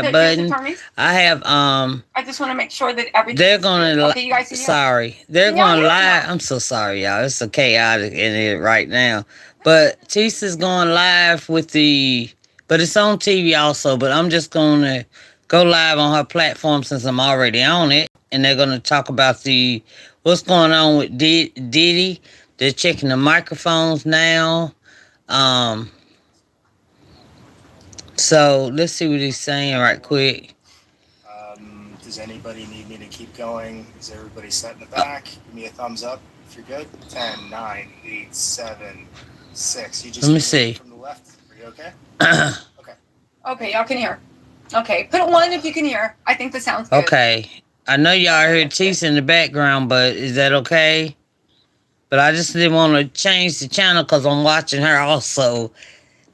button. I have I just want to make sure that everything. they're gonna Okay, you guys can hear. sorry. They're Can y'all gonna hear? live. I'm so sorry, y'all. It's so chaotic in it right now. But Tisa's going live with the but it's on TV also, but I'm just gonna go live on her platform since I'm already on it. And they're gonna talk about the what's going on with Diddy. They're checking the microphones now. Um so let's see what he's saying right quick. Does anybody need me to keep going? Is everybody set in the back? Give me a thumbs up if you're good. 10, 9, 8, 7, 6. You just Let me came in see. from the left. Are you okay? Okay. Okay, y'all can hear. Okay, put one if you can hear. I think the sound's good. Okay. I know y'all heard Tisa in the background, but is that okay? But I just didn't want to change the channel because I'm watching her also.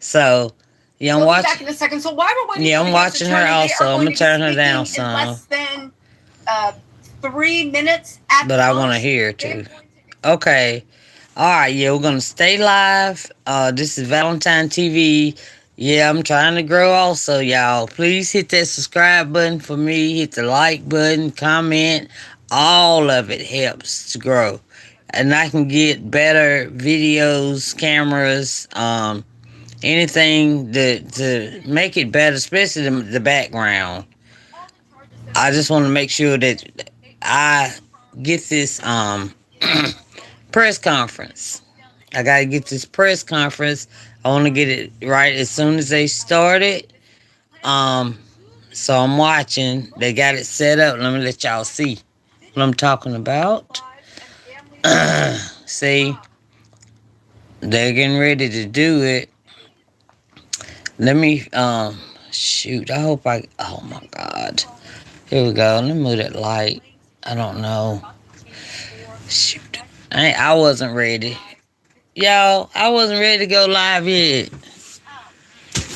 So, yeah, I'm We'll be watching. back in a second. So while we're waiting Yeah, for I'm the guests to watching her turn in, they also. are I'm going gonna to be turn her down speaking in some. less than 3 minutes at But the I want to most. hear it too. Okay. All right. Yeah, we're gonna stay live. This is Valentine TV. Yeah, I'm trying to grow also, y'all. Please hit that subscribe button for me. Hit the like button, comment. All of it helps to grow. And I can get better videos, cameras, anything to make it better, especially the background. I just want to make sure that I get this press conference. I gotta get this press conference. I want to get it right as soon as they start it. Um, so I'm watching. They got it set up. Let me let y'all see what I'm talking about. See, they're getting ready to do it. Let me shoot. I hope I. Oh my God. Here we go. Let me move that light. I don't know. Shoot. I wasn't ready. Y'all, I wasn't ready to go live yet.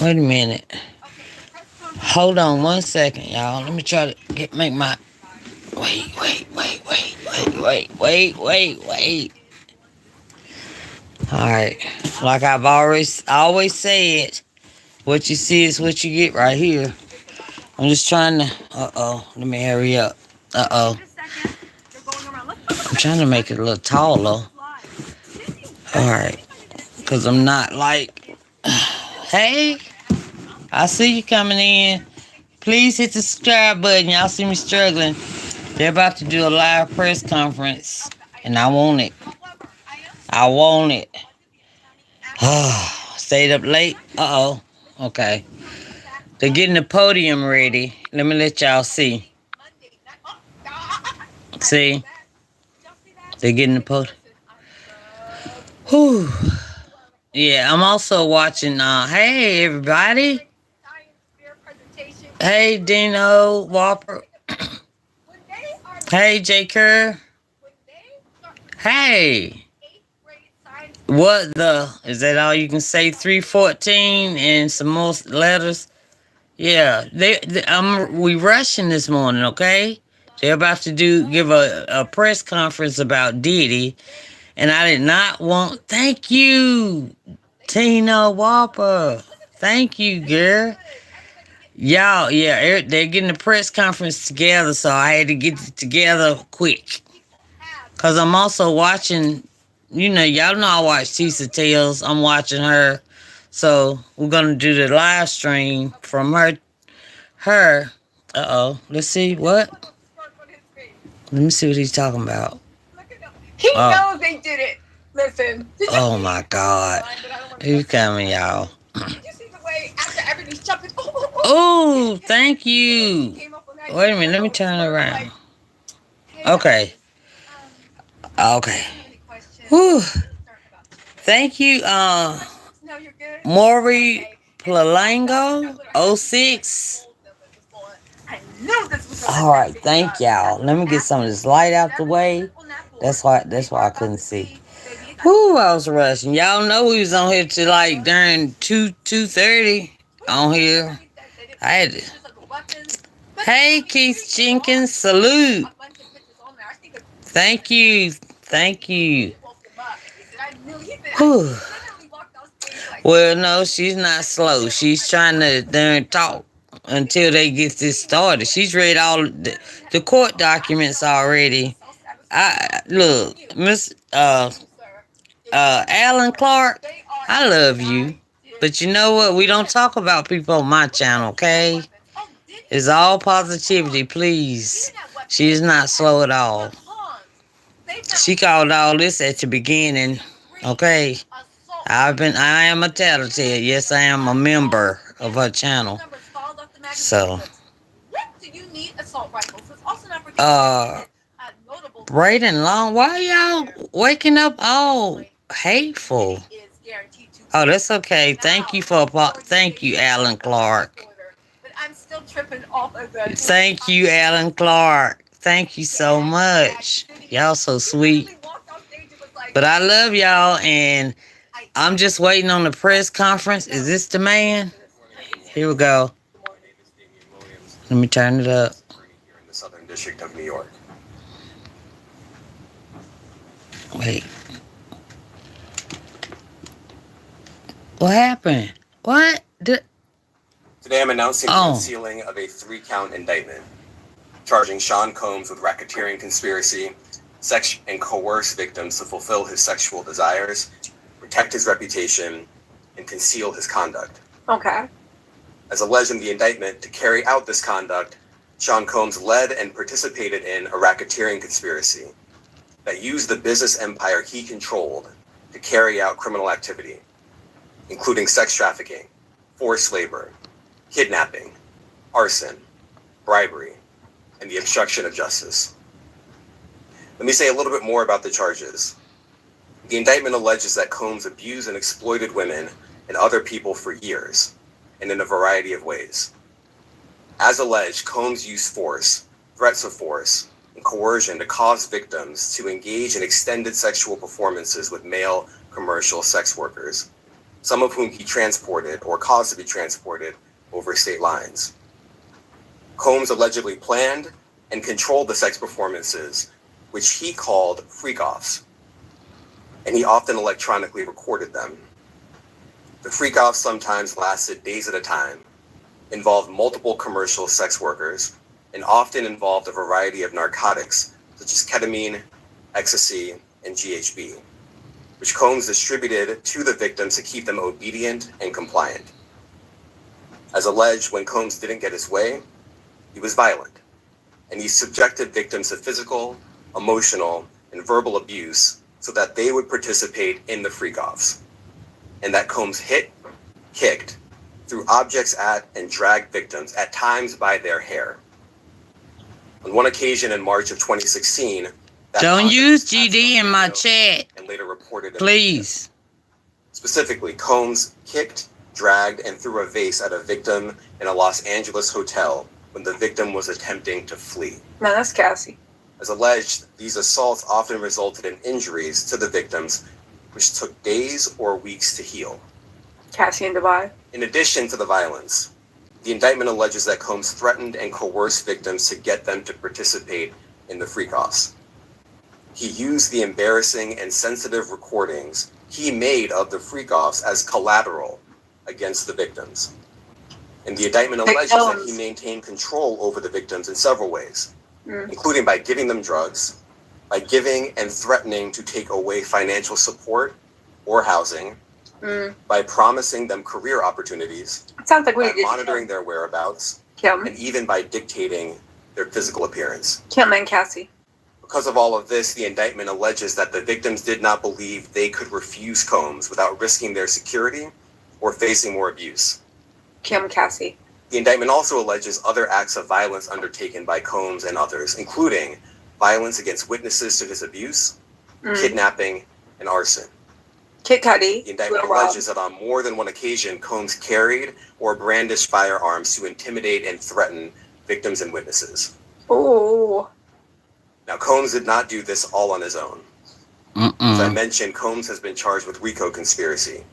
Wait a minute. Hold on 1 second, y'all. Let me try to make my. Wait. Alright. Like I've always said, what you see is what you get right here. I'm just trying to. Let me hurry up. I'm trying to make it a little taller. Alright. Because I'm not like. Hey, I see you coming in. Please hit the subscribe button. Y'all see me struggling. They're about to do a live press conference. And I want it. I want it. Stayed up late. Okay. They're getting the podium ready. Let me let y'all see. See? They're getting the podium. Whew. Yeah, I'm also watching. Hey, everybody. Hey, Dino Whopper. Hey, J. Kerr. Hey. What the? Is that all you can say? 314 and some more letters? Yeah. We rushing this morning, okay? They're about to give a press conference about Diddy. And I did not want. Thank you, Tina Whopper. Thank you, girl. Y'all, yeah, they're getting the press conference together, so I had to get it together quick. Cause I'm also watching, y'all know I watch Tisa Tales. I'm watching her, so we're gonna do the live stream from her. Let's see what. Let me see what he's talking about. He knows they did it. Listen. Oh my God, he's coming, y'all. Oh, thank you. Wait a minute, let me turn it around. Okay. Okay. Whew. Thank you, Maury Plalango 06. Alright, thank y'all. Let me get some of this light out the way. That's why I couldn't see. Whew, I was rushing. Y'all know we was on here till like during 2:30 on here. I had to. Hey, Keith Jenkins, salute. Thank you. Thank you. Whew. Well, no, she's not slow. She's trying to talk. until they get this started. She's read all the court documents already. I look, Miss Alan Clark, I love you. But you know what? We don't talk about people on my channel, okay? It's all positivity, please. She is not slow at all. She called all this at the beginning, okay? I am a tattletale. Yes, I am a member of her channel. So, uh, Braden Long, why y'all waking up all hateful? Oh, that's okay. Thank you, Alan Clark. Thank you, Alan Clark. Thank you so much. Y'all so sweet. But I love y'all, and I'm just waiting on the press conference. Is this the man? Here we go. Let me turn it up. Here in the Southern District of New York. Wait. What happened? What? Today I'm announcing the unsealing of a 3-count indictment, charging Sean Combs with racketeering conspiracy, sex, and coerce victims to fulfill his sexual desires, protect his reputation, and conceal his conduct. Okay. As alleged in the indictment, to carry out this conduct, Sean Combs led and participated in a racketeering conspiracy that used the business empire he controlled to carry out criminal activity, including sex trafficking, forced labor, kidnapping, arson, bribery, and the obstruction of justice. Let me say a little bit more about the charges. The indictment alleges that Combs abused and exploited women and other people for years, and in a variety of ways. As alleged, Combs used force, threats of force, and coercion to cause victims to engage in extended sexual performances with male commercial sex workers, some of whom he transported or caused to be transported over state lines. Combs allegedly planned and controlled the sex performances, which he called freak-offs, and he often electronically recorded them. The freak-offs sometimes lasted days at a time, involved multiple commercial sex workers, and often involved a variety of narcotics, such as ketamine, ecstasy, and GHB, which Combs distributed to the victims to keep them obedient and compliant. As alleged, when Combs didn't get his way, he was violent, and he subjected victims to physical, emotional, and verbal abuse so that they would participate in the freak-offs, and that Combs hit, kicked, threw objects at, and dragged victims, at times by their hair. On one occasion in March of 2016, don't use GD in my chat, and later reported, please. Specifically, Combs kicked, dragged, and threw a vase at a victim in a Los Angeles hotel when the victim was attempting to flee. No, that's Cassie. As alleged, these assaults often resulted in injuries to the victims, which took days or weeks to heal. Cassie in Dubai. In addition to the violence, the indictment alleges that Combs threatened and coerced victims to get them to participate in the freak-offs. He used the embarrassing and sensitive recordings he made of the freak-offs as collateral against the victims. And the indictment alleges that he maintained control over the victims in several ways, including by giving them drugs, by giving and threatening to take away financial support or housing, by promising them career opportunities, Sounds like by monitoring their whereabouts, Kim. and even by dictating their physical appearance. Kim and Cassie. Because of all of this, the indictment alleges that the victims did not believe they could refuse Combs without risking their security or facing more abuse. Kim, Cassie. The indictment also alleges other acts of violence undertaken by Combs and others, including violence against witnesses to his abuse, kidnapping, and arson. Kid Cudi. The indictment alleges that on more than one occasion, Combs carried or brandished firearms to intimidate and threaten victims and witnesses. Ooh. Now, Combs did not do this all on his own. As I mentioned, Combs has been charged with RICO conspiracy.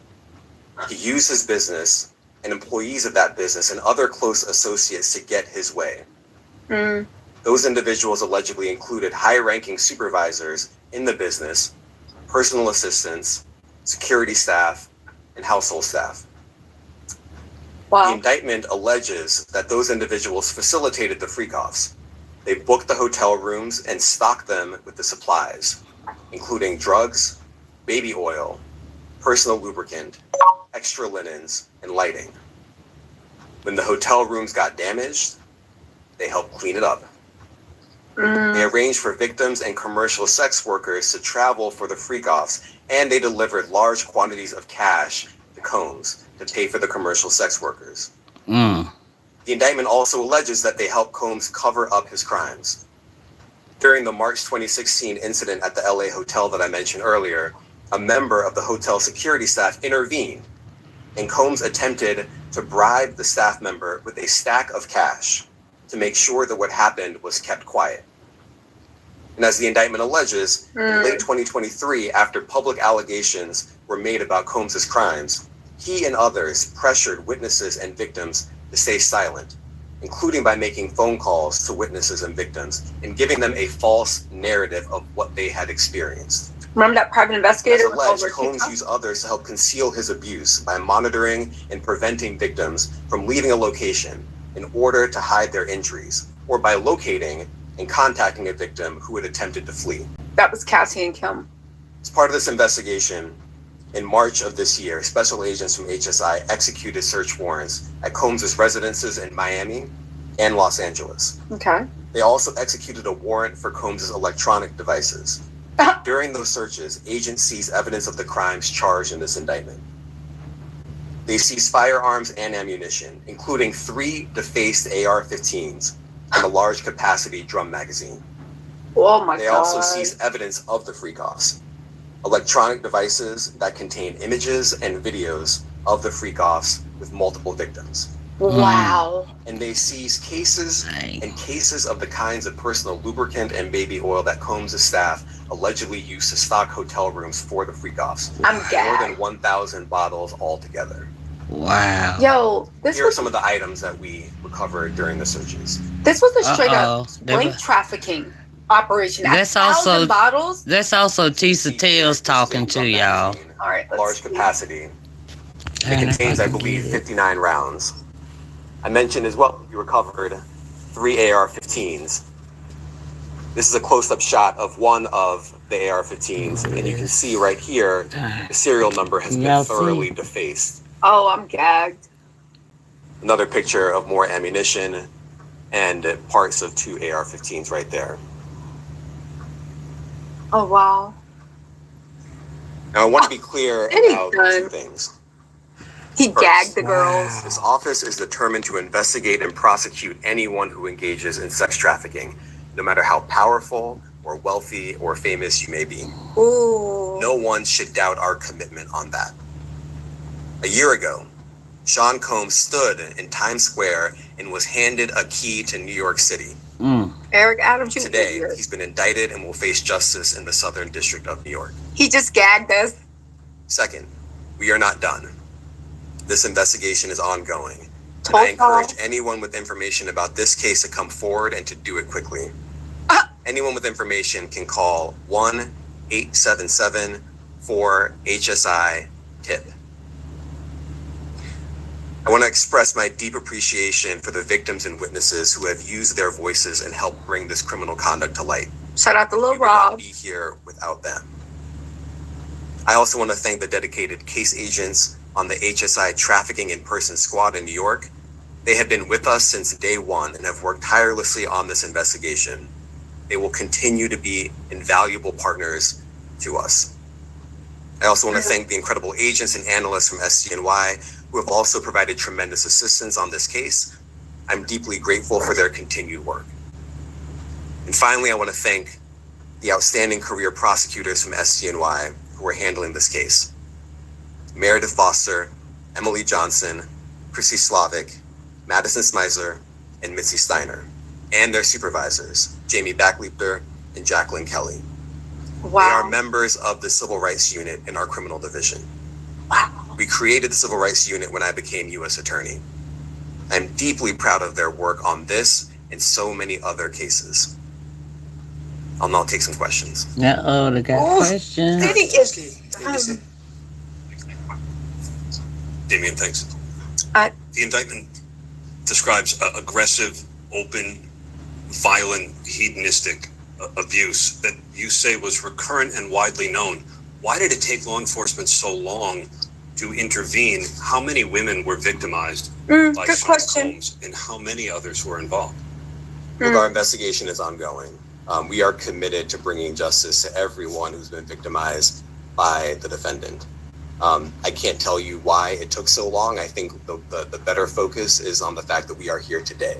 He used his business and employees of that business and other close associates to get his way. Those individuals allegedly included high-ranking supervisors in the business, personal assistants, security staff, and household staff. The Wow. indictment alleges that those individuals facilitated the freak-offs. They booked the hotel rooms and stocked them with the supplies, including drugs, baby oil, personal lubricant, extra linens, and lighting. When the hotel rooms got damaged, they helped clean it up. They arranged for victims and commercial sex workers to travel for the freak-offs, and they delivered large quantities of cash to Combs to pay for the commercial sex workers. Mm. The indictment also alleges that they helped Combs cover up his crimes. During the March 2016 incident at the LA hotel that I mentioned earlier, a member of the hotel security staff intervened, and Combs attempted to bribe the staff member with a stack of cash to make sure that what happened was kept quiet. And as the indictment alleges, in late 2023, after public allegations were made about Combs' crimes, he and others pressured witnesses and victims to stay silent, including by making phone calls to witnesses and victims and giving them a false narrative of what they had experienced. Remember that private As investigator with alleged, over Combs used others to help conceal his abuse by monitoring and preventing victims from leaving a location in order to hide their injuries, or by locating and contacting a victim who had attempted to flee. That was Cassie and Kim. As part of this investigation, in March of this year, special agents from HSI executed search warrants at Combs' residences in Miami and Los Angeles. Okay. They also executed a warrant for Combs' electronic devices. During those searches, agents seized evidence of the crimes charged in this indictment. They seized firearms and ammunition, including 3 defaced AR-15s and a large capacity drum magazine. Oh my God. They also seized evidence of the freak-offs. Electronic devices that contain images and videos of the freak-offs with multiple victims. Wow. And they seized cases Dang. and cases of the kinds of personal lubricant and baby oil that Combs' staff allegedly used to stock hotel rooms for the freak-offs. I'm More gagged. than 1,000 bottles altogether. Wow. Yo, this Here are was some of the items that we recovered during the searches. a straight Uh-oh. up blank trafficking operation. At That's also- 1,000 bottles. That's also Tisa Tales talking to y'all. All right, let's Large see. capacity. It contains, I believe, 59 rounds. I mentioned as well, we recovered 3 AR-15s. This is a close-up shot of one of the AR-15s, and you can see right here, the serial number has Y'all been see? thoroughly defaced. Oh, I'm gagged. Another picture of more ammunition and parts of 2 AR-15s right there. Oh, wow. Now, I want to be clear Diddy about done. 2 things. He First, gagged the girls. This office is determined to investigate and prosecute anyone who engages in sex trafficking, no matter how powerful or wealthy or famous you may be. Ooh. No one should doubt our commitment on that. A year ago, Sean Combs stood in Times Square and was handed a key to New York City. Mm. Eric Adams, you Today, idiot. he's been indicted and will face justice in the Southern District of New York. He just gagged us. Second, we are not done. This investigation is ongoing, and Told I encourage y'all. anyone with information about this case to come forward and to do it quickly. Anyone with information can call 1-877-4-HSI-TIP. I want to express my deep appreciation for the victims and witnesses who have used their voices and helped bring this criminal conduct to light. Shout out to Lil We would not Rob. be here without them. I also want to thank the dedicated case agents on the HSI Trafficking in Person Squad in New York. They have been with us since day one and have worked tirelessly on this investigation. They will continue to be invaluable partners to us. I also want to thank the incredible agents and analysts from SDNY who have also provided tremendous assistance on this case. I'm deeply grateful for their continued work. And finally, I want to thank the outstanding career prosecutors from SDNY who are handling this case. Meredith Foster, Emily Johnson, Chrissy Slavic, Madison Smeisler, and Mitzi Steiner, and their supervisors, Jamie Backleeper and Jacqueline Kelly. They are Wow. members of the Civil Rights Unit in our criminal division. Wow. We created the Civil Rights Unit when I became U.S. Attorney. I'm deeply proud of their work on this and so many other cases. I'll now take some questions. Uh-oh, they got Ooh, questions. Diddy is. Damien, thanks. I- The indictment describes aggressive, open, violent, hedonistic abuse that you say was recurrent and widely known. Why did it take law enforcement so long to intervene? How many women were victimized by Good Sean question. Combs, and how many others were involved? Well, our investigation is ongoing. We are committed to bringing justice to everyone who's been victimized by the defendant. I can't tell you why it took so long. I think the better focus is on the fact that we are here today.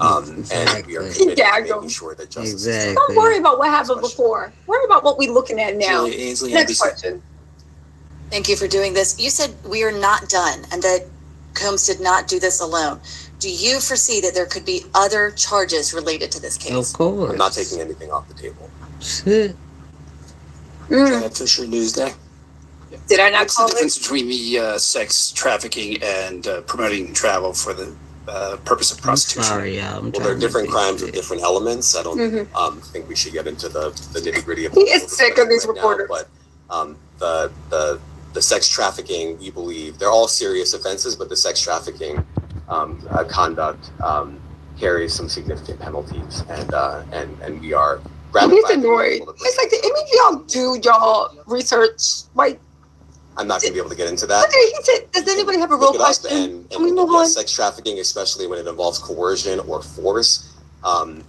And we are committed to making sure that justice is done. Don't worry about what happened before. Worry about what we're looking at now. Julia Ainsley, Next NBC. question. Thank you for doing this. You said we are not done and that Combs did not do this alone. Do you foresee that there could be other charges related to this case? Of course. I'm not taking anything off the table. Shit. Janet Fisher, Newsday. Did I not What's the call difference it? between the sex trafficking and promoting travel for the purpose of I'm prostitution? sorry, y'all. I'm Well, trying they're to different fix crimes it. with different elements. I don't Mm-hmm. think we should get into the nitty gritty of He is sick of these reporters. But the sex trafficking, we believe, they're all serious offenses, but the sex trafficking conduct carries some significant penalties, and we are gratified. He's that we're annoyed. able to bring It's like, it. did any of y'all do y'all research? Like, I'm not going to be able to get into that. okay, he said, does anybody have a real Look it up, question? and Can we move yes, on? sex trafficking, especially when it involves coercion or force,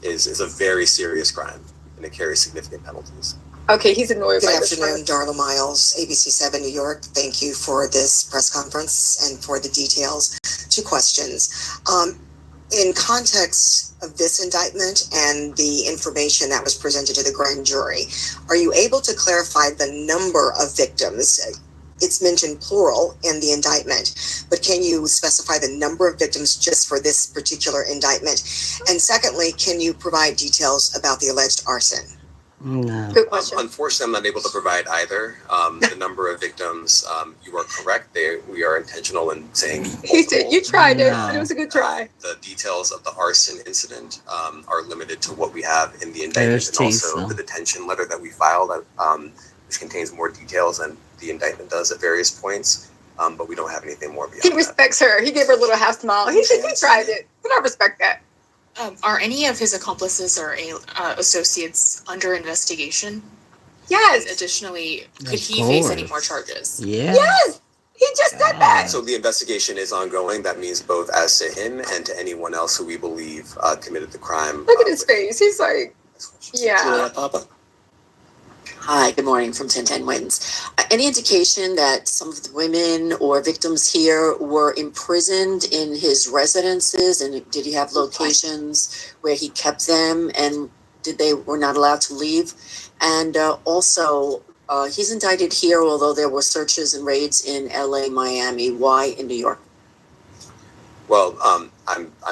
is a very serious crime, and it carries significant penalties. Okay, he's annoyed Good by this. afternoon, Darla Miles, ABC7 New York. Thank you for this press conference and for the details. 2 questions. In context of this indictment and the information that was presented to the grand jury, are you able to clarify the number of victims? It's mentioned plural in the indictment, but can you specify the number of victims just for this particular indictment? And secondly, can you provide details about the alleged arson? No. Good question. Unfortunately, I'm not able to provide either. The number of victims, you are correct. We are intentional in saying He said, you tried it, No. but it was a good try. the details of the arson incident are limited to what we have in the indictment, There's and also Tisa. the detention letter that we filed, which contains more details than the indictment does at various points. But we don't have anything more beyond He that. respects her. He gave her a little half smile. He said, he tried it. But I respect that. Are any of his accomplices or associates under investigation? Yes. And additionally, could Of he face any course. more charges? Yeah. Yes. He just said that. So the investigation is ongoing. That means both as to him and to anyone else who we believe committed the crime. Look at his face. He's like, yeah. Julia Papa. Hi, good morning from 1010 Wins. Any indication that some of the women or victims here were imprisoned in his residences, and did he have locations where he kept them, and did they were not allowed to leave? And also, he's indicted here, although there were searches and raids in LA, Miami. Why in New York? Well, I'm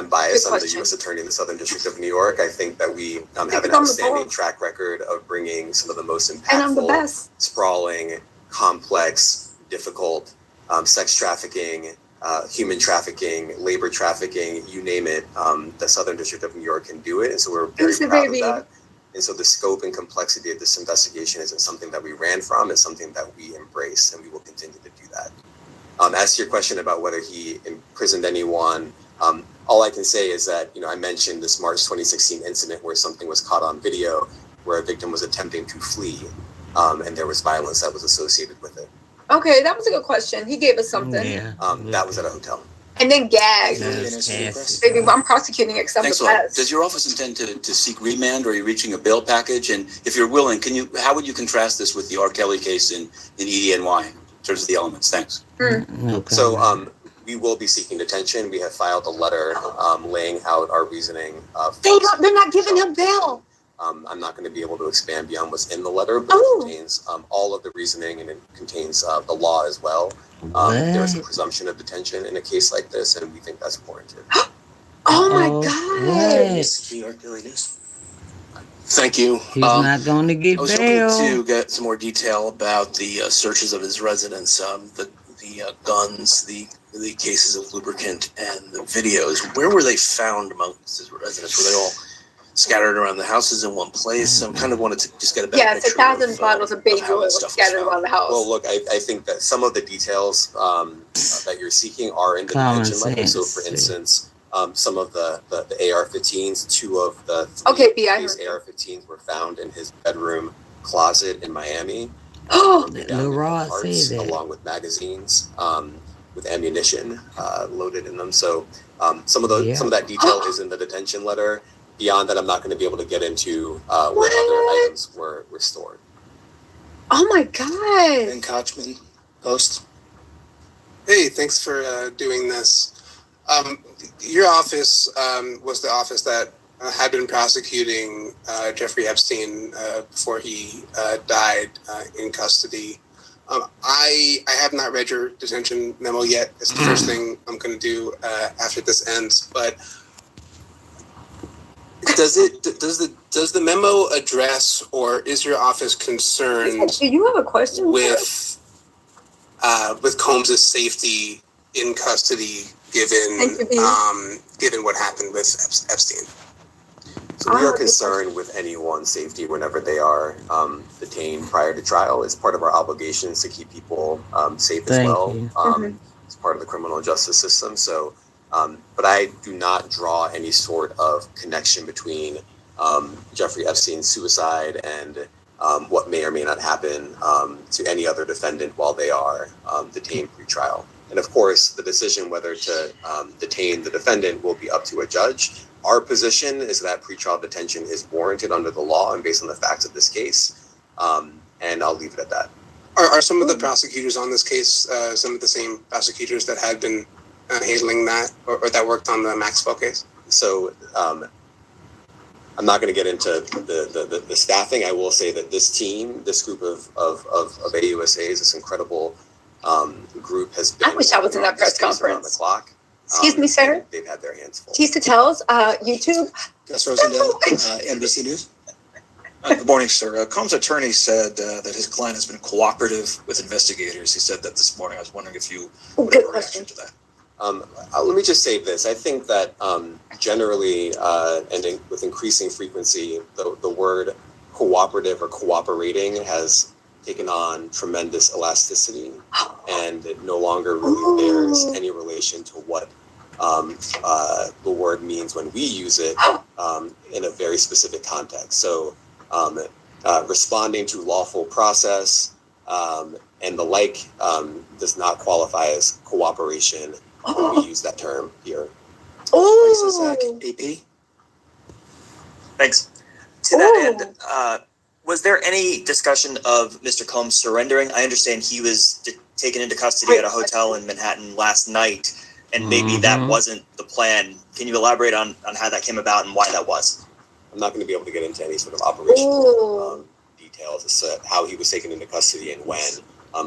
biased. Good I'm the question. U.S. Attorney in the Southern District of New York. I think that we have an on the outstanding ball. track record of bringing some of the most And I'm the impactful, best. sprawling, complex, difficult sex trafficking, human trafficking, labor trafficking, you name it. The Southern District of New York can do it, and so we're very Easy, proud baby. of that. And so the scope and complexity of this investigation isn't something that we ran from. It's something that we embrace, and we will continue to do that. As to your question about whether he imprisoned anyone, all I can say is that, I mentioned this March 2016 incident where something was caught on video where a victim was attempting to flee, and there was violence that was associated with it. Okay, that was a good question. He gave us something. Yeah. That was at a hotel. And then gagged. That's Cassie. Baby, I'm prosecuting except Thanks the a lot. best. Does your office intend to seek remand, or are you reaching a bail package? And if you're willing, how would you contrast this with the R. Kelly case in EDNY in terms of the elements? Thanks. Okay. So we will be seeking detention. We have filed a letter laying out our reasoning. They're not giving him bail. I'm not going to be able to expand beyond what's in the letter, but it contains all of the reasoning, and it contains the law as well. There's a presumption of detention in a case like this, and we think that's warranted. Oh my Uh-oh. God. What? Thank you. He's not going to get I was bail. hoping to get some more detail about the searches of his residence, the guns, the cases of lubricant, and the videos. Where were they found amongst his residents? Were they all scattered around the houses in one place. So I kind of wanted to just get a better Yes, picture 1,000 bottles of basil how that stuff was scattered found. around the house. Well, look, I think that some of the details that you're seeking are in the Common detention letter. So, for sense. instance, some of the AR-15s, 2 of the 3 Okay, B, I previous heard you. AR-15s were found in his bedroom closet in Miami. Oh, broken That down Lil into Rod parts, said that. along with magazines, with ammunition loaded in them. So some of that detail is in the detention letter. Beyond that, I'm not going to be able to get into where other items were stored. Oh my God. Ben Kochman, Post. Hey, thanks for doing this. Your office was the office that had been prosecuting Jeffrey Epstein before he died in custody. I have not read your detention memo yet. It's the first thing I'm going to do after this ends. But does the memo address, or is your office concerned? Do you have a question with Combs' safety in custody, given what happened with Epstein? So we are concerned with anyone's safety whenever they are detained prior to trial. It's part of our obligations to keep people safe as well. It's part of the criminal justice system. So, but I do not draw any sort of connection between Jeffrey Epstein's suicide and what may or may not happen to any other defendant while they are detained pre-trial. And of course, the decision whether to detain the defendant will be up to a judge. Our position is that pretrial detention is warranted under the law and based on the facts of this case. And I'll leave it at that. Are some of the prosecutors on this case some of the same prosecutors that had been handling that or that worked on the Maxwell case? So I'm not going to get into the staffing. I will say that this team, this group of AUSAs, this incredible group has been. I wish I was in that press conference. Around the clock. Excuse me, sir. They've had their hands full. Tista Tells, YouTube. Gus Rosendale, NBC News. Good morning, sir. Combs' attorney said that his client has been cooperative with investigators. He said that this morning. I was wondering if you would have a reaction to that. Let me just say this. I think that generally and with increasing frequency, the word cooperative or cooperating has taken on tremendous elasticity, and it no longer really bears any relation to what the word means when we use it in a very specific context. So responding to lawful process and the like does not qualify as cooperation when we use that term here. AP. Thanks. To that end, was there any discussion of Mr. Combs surrendering? I understand he was taken into custody at a hotel in Manhattan last night, and maybe that wasn't the plan. Can you elaborate on how that came about and why that was? I'm not going to be able to get into any sort of operational details as to how he was taken into custody and when.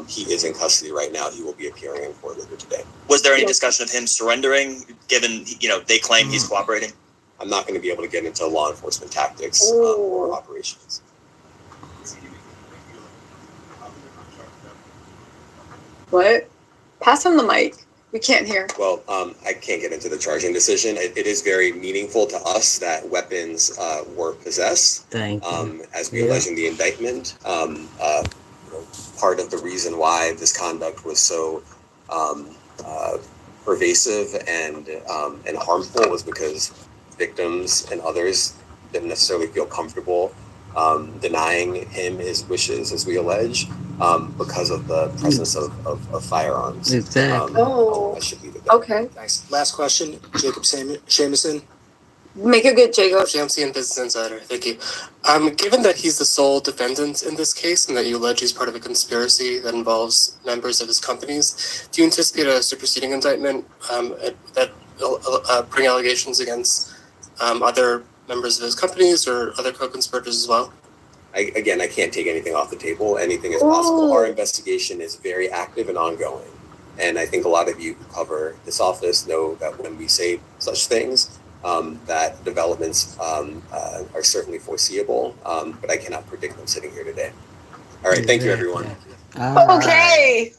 He is in custody right now. He will be appearing in court later today. Was there any discussion of him surrendering, given they claim he's cooperating? I'm not going to be able to get into law enforcement tactics or operations. What? Pass on the mic. We can't hear. Well, I can't get into the charging decision. It is very meaningful to us that weapons were possessed. As we allege in the indictment. Part of the reason why this conduct was so pervasive and harmful was because victims and others didn't necessarily feel comfortable denying him his wishes, as we allege, because of the presence of firearms. Exactly. I should leave it there. Okay. Nice. Last question, Jacob Shamison. Make it good, Jacob. JMC and Business Insider. Thank you. Given that he's the sole defendant in this case and that you allege he's part of a conspiracy that involves members of his companies, do you anticipate a superseding indictment that will bring allegations against other members of his companies or other co-conspirators as well? I can't take anything off the table. Anything is possible. Our investigation is very active and ongoing. And I think a lot of you who cover this office know that when we say such things, that developments are certainly foreseeable, but I cannot predict them sitting here today. All right, thank you, everyone. Okay,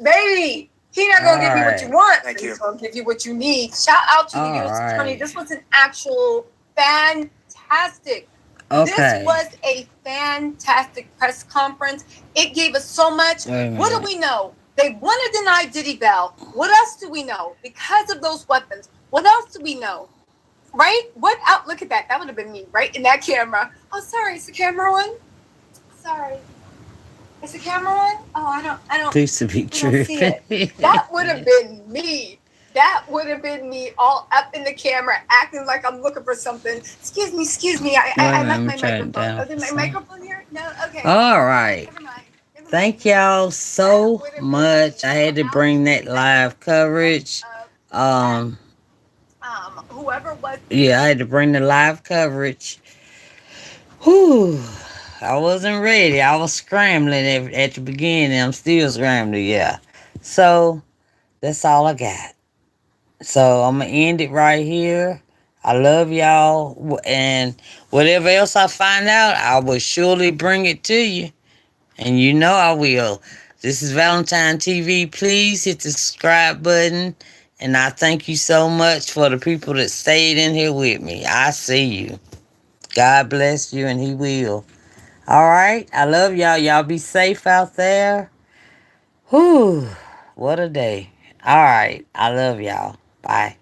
baby. He's not gonna give you what you want. Thank you. He's gonna give you what you need. Shout out to the U.S. Attorney. This was an actual fantastic. Okay. This was a fantastic press conference. It gave us so much. What do we know? They want to deny Diddy Bell. What else do we know? Because of those weapons. What else do we know? Right? What out? Look at that. That would have been me, right? In that camera. Oh, sorry. Is the camera on? Sorry. Is the camera on? Oh, I don't. Please to be true. See it. That would have been me. That would have been me all up in the camera, acting like I'm looking for something. Excuse me. I left my microphone. Oh, is my microphone here? No? Okay. All right. Never mind. Thank y'all so much. I had to bring that live coverage. Whoever was. Yeah, I had to bring the live coverage. Whew. I wasn't ready. I was scrambling at the beginning. I'm still scrambling, yeah. So, that's all I got. So, I'm going to end it right here. I love y'all. And whatever else I find out, I will surely bring it to you. And you know I will. This is Valentine TV. Please hit the subscribe button. And I thank you so much for the people that stayed in here with me. I see you. God bless you, and He will. All right. I love y'all. Y'all be safe out there. Whew. What a day. All right. I love y'all. Bye.